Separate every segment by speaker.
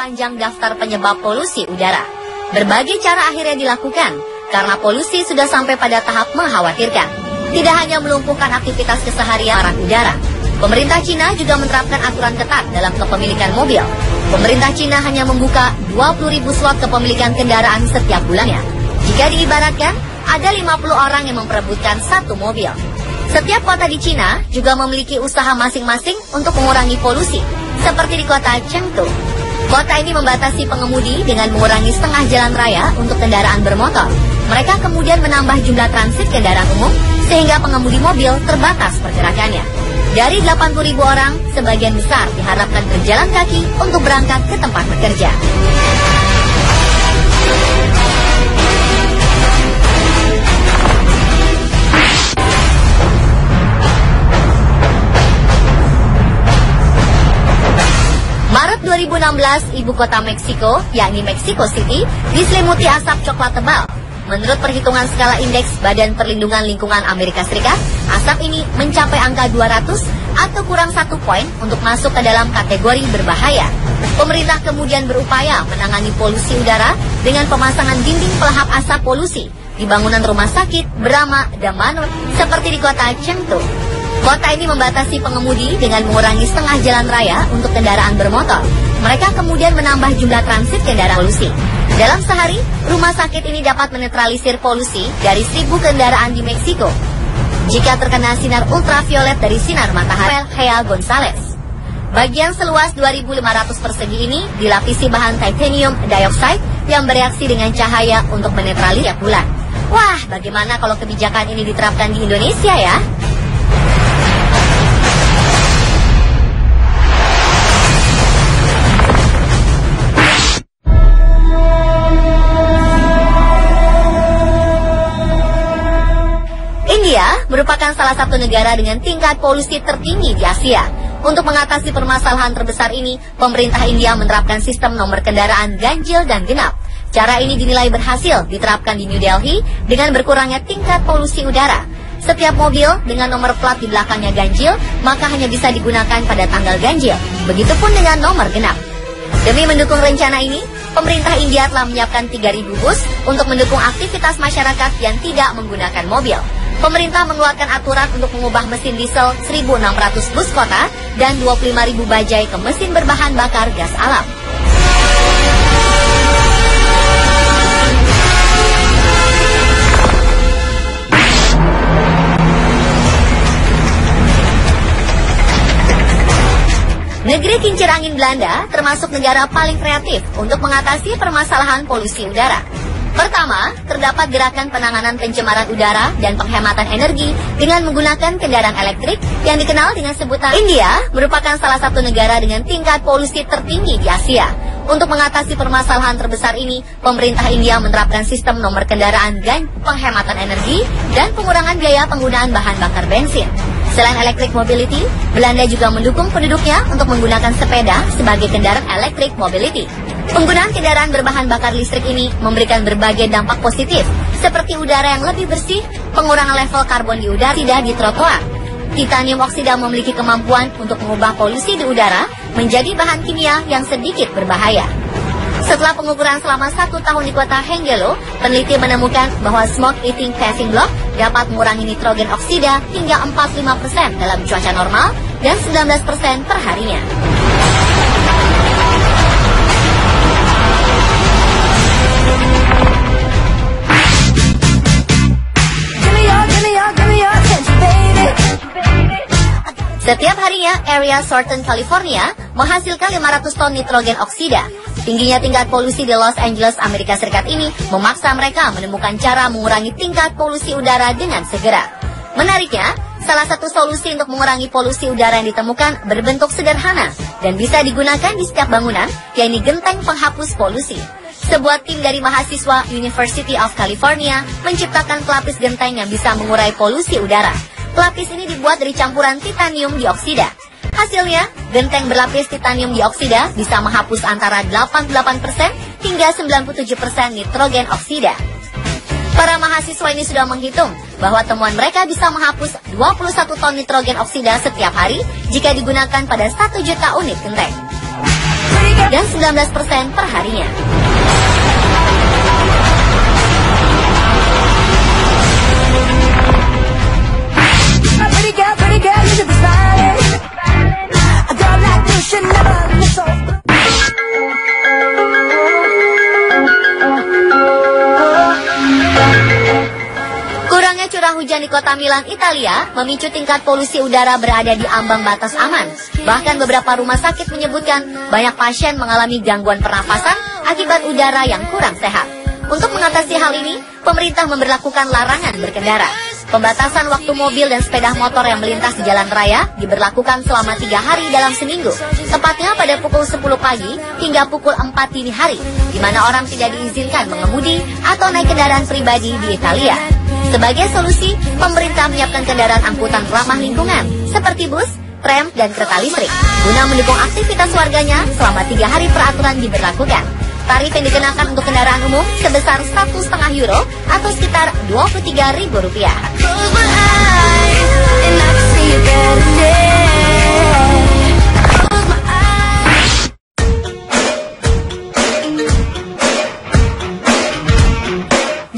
Speaker 1: panjang daftar penyebab polusi udara. Berbagai cara akhirnya dilakukan karena polusi sudah sampai pada tahap mengkhawatirkan. Tidak hanya melumpuhkan aktivitas keseharian orang udara, pemerintah Cina juga menerapkan aturan ketat dalam kepemilikan mobil. Pemerintah Cina hanya membuka 20.000 slot kepemilikan kendaraan setiap bulannya. Jika diibaratkan, ada 50 orang yang memperebutkan satu mobil. Setiap kota di Cina juga memiliki usaha masing-masing untuk mengurangi polusi, seperti di kota Chengdu. Kota ini membatasi pengemudi dengan mengurangi setengah jalan raya untuk kendaraan bermotor. Mereka kemudian menambah jumlah transit kendaraan umum, sehingga pengemudi mobil terbatas pergerakannya. Dari 80.000 orang, sebagian besar diharapkan berjalan kaki untuk berangkat ke tempat bekerja. Maret 2016, ibu kota Meksiko, yakni Mexico City, diselimuti asap coklat tebal. Menurut perhitungan skala indeks Badan Perlindungan Lingkungan Amerika Serikat, asap ini mencapai angka 200 atau kurang 1 poin untuk masuk ke dalam kategori berbahaya. Pemerintah kemudian berupaya menangani polusi udara dengan pemasangan dinding pelahap asap polusi di bangunan rumah sakit bernama Damanhut, seperti di kota Chengdu. Kota ini membatasi pengemudi dengan mengurangi setengah jalan raya untuk kendaraan bermotor. Mereka kemudian menambah jumlah transit kendaraan polusi. Dalam sehari, rumah sakit ini dapat menetralisir polusi dari 1.000 kendaraan di Meksiko jika terkena sinar ultraviolet dari sinar matahari. Hea Gonzalez. Bagian seluas 2.500 persegi ini dilapisi bahan titanium dioxide yang bereaksi dengan cahaya untuk menetralisir bulan. Wah, bagaimana kalau kebijakan ini diterapkan di Indonesia ya? India merupakan salah satu negara dengan tingkat polusi tertinggi di Asia. Untuk mengatasi permasalahan terbesar ini, pemerintah India menerapkan sistem nomor kendaraan ganjil dan genap. Cara ini dinilai berhasil diterapkan di New Delhi dengan berkurangnya tingkat polusi udara. Setiap mobil dengan nomor plat di belakangnya ganjil, maka hanya bisa digunakan pada tanggal ganjil. Begitupun dengan nomor genap. Demi mendukung rencana ini, pemerintah India telah menyiapkan 3.000 bus untuk mendukung aktivitas masyarakat yang tidak menggunakan mobil. Pemerintah mengeluarkan aturan untuk mengubah mesin diesel 1.600 bus kota dan 25.000 bajai ke mesin berbahan bakar gas alam. Negeri kincir angin Belanda termasuk negara paling kreatif untuk mengatasi permasalahan polusi udara. Pertama, terdapat gerakan penanganan pencemaran udara dan penghematan energi dengan menggunakan kendaraan elektrik yang dikenal dengan sebutan India merupakan salah satu negara dengan tingkat polusi tertinggi di Asia. Untuk mengatasi permasalahan terbesar ini, pemerintah India menerapkan sistem nomor kendaraan penghematan energi dan pengurangan biaya penggunaan bahan bakar bensin. Selain electric mobility, Belanda juga mendukung penduduknya untuk menggunakan sepeda sebagai kendaraan electric mobility. Penggunaan kendaraan berbahan bakar listrik ini memberikan berbagai dampak positif, seperti udara yang lebih bersih, pengurangan level karbon di udara, tidak di trotoar. Titanium oksida memiliki kemampuan untuk mengubah polusi di udara menjadi bahan kimia yang sedikit berbahaya. Setelah pengukuran selama 1 tahun di kota Hengelo, peneliti menemukan bahwa smoke eating passing block dapat mengurangi nitrogen oksida hingga 45% dalam cuaca normal dan 19% per harinya. Setiap harinya, area Thornton, California menghasilkan 500 ton nitrogen oksida. Tingginya tingkat polusi di Los Angeles, Amerika Serikat ini memaksa mereka menemukan cara mengurangi tingkat polusi udara dengan segera. Menariknya, salah satu solusi untuk mengurangi polusi udara yang ditemukan berbentuk sederhana dan bisa digunakan di setiap bangunan, yaitu genteng penghapus polusi. Sebuah tim dari mahasiswa University of California menciptakan pelapis genteng yang bisa mengurai polusi udara. Pelapis ini dibuat dari campuran titanium dioksida. Hasilnya, genteng berlapis titanium dioksida bisa menghapus antara 88% hingga 97% nitrogen oksida. Para mahasiswa ini sudah menghitung bahwa temuan mereka bisa menghapus 21 ton nitrogen oksida setiap hari jika digunakan pada 1 juta unit genteng. dan 19% per harinya. Kurangnya curah hujan di kota Milan, Italia, memicu tingkat polusi udara berada di ambang batas aman. Bahkan beberapa rumah sakit menyebutkan banyak pasien mengalami gangguan pernafasan akibat udara yang kurang sehat. Untuk mengatasi hal ini, pemerintah memberlakukan larangan berkendara. Pembatasan waktu mobil dan sepeda motor yang melintas di jalan raya diberlakukan selama 3 hari dalam seminggu, tepatnya pada pukul 10 pagi hingga pukul 4 dini hari, di mana orang tidak diizinkan mengemudi atau naik kendaraan pribadi di Italia. Sebagai solusi, pemerintah menyiapkan kendaraan angkutan ramah lingkungan, seperti bus, tram, dan kereta listrik, guna mendukung aktivitas warganya selama 3 hari peraturan diberlakukan. Tarif yang dikenakan untuk kendaraan umum sebesar 1,5 euro atau sekitar Rp23.000.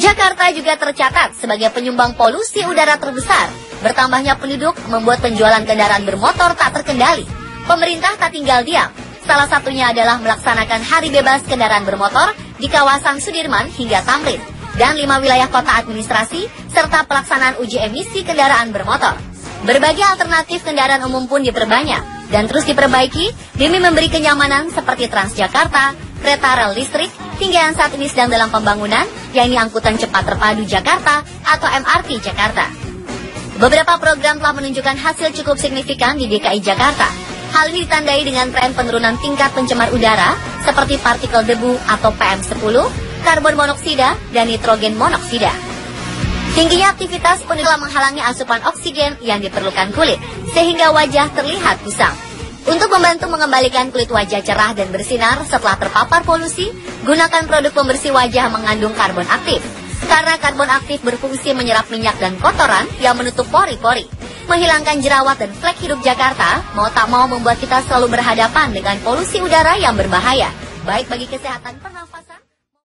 Speaker 1: Jakarta juga tercatat sebagai penyumbang polusi udara terbesar. Bertambahnya penduduk membuat penjualan kendaraan bermotor tak terkendali. Pemerintah tak tinggal diam. Salah satunya adalah melaksanakan hari bebas kendaraan bermotor di kawasan Sudirman hingga Tamrin, dan 5 wilayah kota administrasi, serta pelaksanaan uji emisi kendaraan bermotor. Berbagai alternatif kendaraan umum pun diperbanyak dan terus diperbaiki demi memberi kenyamanan seperti Transjakarta, kereta rel listrik, hingga yang saat ini sedang dalam pembangunan, yaitu angkutan cepat terpadu Jakarta atau MRT Jakarta. Beberapa program telah menunjukkan hasil cukup signifikan di DKI Jakarta. Hal ini ditandai dengan tren penurunan tingkat pencemar udara seperti partikel debu atau PM10, karbon monoksida, dan nitrogen monoksida. Tingginya aktivitas pun telah menghalangi asupan oksigen yang diperlukan kulit, sehingga wajah terlihat kusam. Untuk membantu mengembalikan kulit wajah cerah dan bersinar setelah terpapar polusi, gunakan produk pembersih wajah mengandung karbon aktif. Karena karbon aktif berfungsi menyerap minyak dan kotoran yang menutup pori-pori. Menghilangkan jerawat dan flek hidup Jakarta, mau tak mau membuat kita selalu berhadapan dengan polusi udara yang berbahaya, baik bagi kesehatan pernafasan